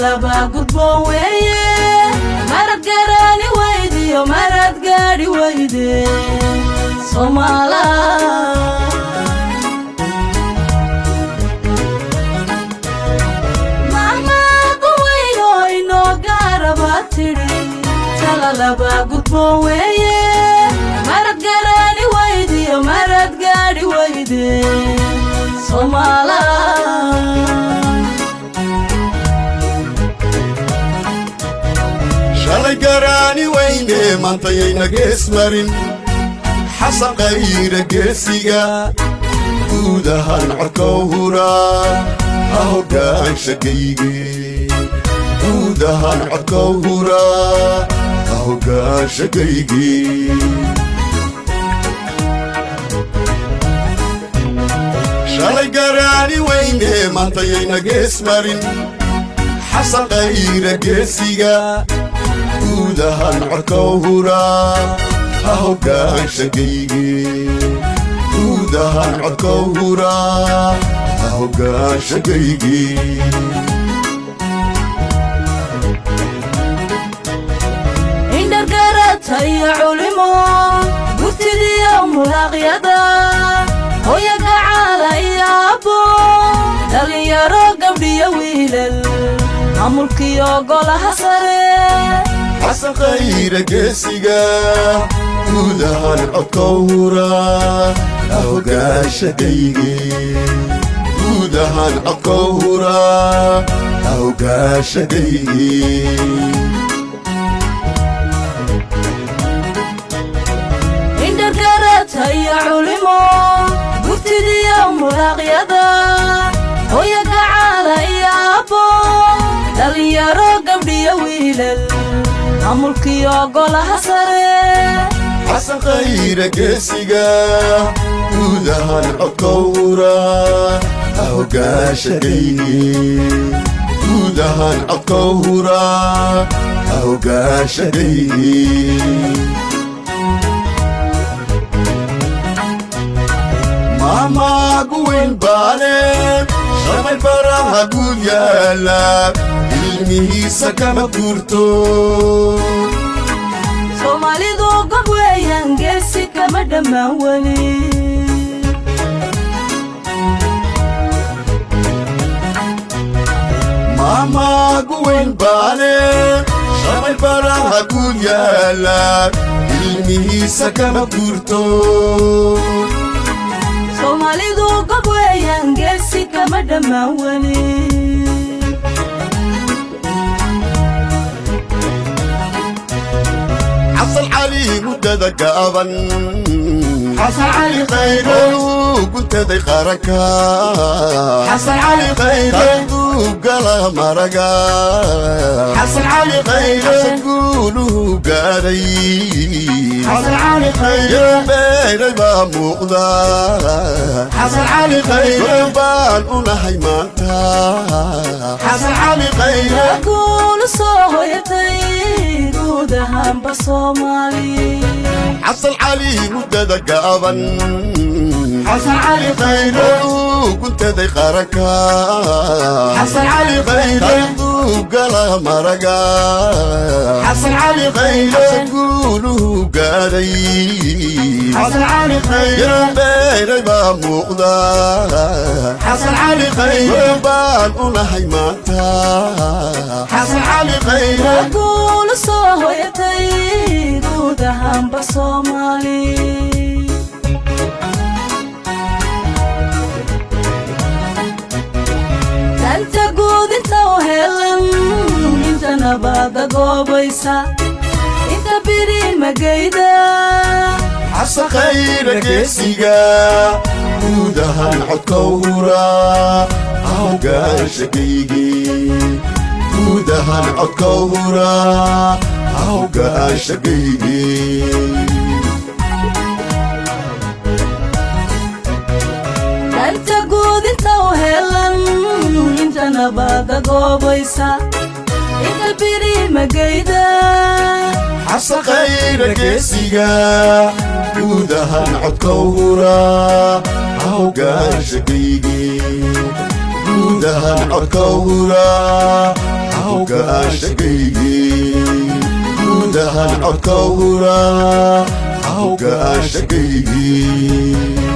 laba gudboon weeye marad garani weydiyo marad gaadhi weyde Somala mama kuweyno ino garabatiri tala laba gudboon weeye marad garani weydiyo marad gaadhi weyde Somala shalay garani weyne mantayayna geesmarin xasan qayra geesiga guudahan codkowhura ha hogaansha geyge guudahan codkowhura ha hogaansha geyge shalay garani weyne mantayayna geesmarin xasan qayra geesiga guudahan codkowhura ha hogaansha geyge guudahan codkowhura ha hogaansha geyge indhargaratay culimo gurtidiyo mulaqyada hooya gacaala iyo abbo dhalinyaro gabdhiyo wiilal maamulkiyo golaha sare xasan qayra geesiga guudahan codkowhura ha hogaansha geyge guudahan codkowhura ha hogaansha geyge indhargaratay culimo gurtidiyo mulaqyada hooya gacaala iyo abbo dhalinyaro gabdhiyo wiilal maamulkiyo golaha sare xasan qayra geesiga guudahan codkowhura ha hogaansha geyge guudahan codkowhura ha hogaansha geyge mama guweyn baale shamay baraha guud yaala ilmihiisa kama guurto Soomaalidu gob weeyaan geesi kama dhammaan weli mama guweyn baale shamay baraha guud yaala ilmihiisa kama guurto Soomaalidu gob weeyaan geesi kama dhammaan weli حصل علي مدة قابا حصل علي خير قلت ذي قاركا حصل علي خير قال مرقا حصل علي خير قولوا قاري حصل علي خير بين المقضى حصل علي خير بان ونحي مانتا حصل علي خير أقول صويتي guudahan Soomaali حصل علي مدة قابا حصل علي خير قلت ذي قاركا حصل علي خير قال مرقا حصل علي خير قولوا قاري حصل علي خير بين المقضى حصل علي خير بان ونحي مانتا حصل علي خير أقول صويتي guudahan Soomaali danta guud inta u helan inta nabada goobaysa inta biri magayda حصل qayra geesiga guudahan codkowhura ha hogaansha geyge guudahan codkowhura ha hogaansha geyge danta guud inta u helan inta nabada goobaysa inta biri magayda حصل qayra geesiga guudahan codkowhura ha hogaansha geyge guudahan codkowhura ha awga shaqaygii gudahan codka hura awga shaqaygii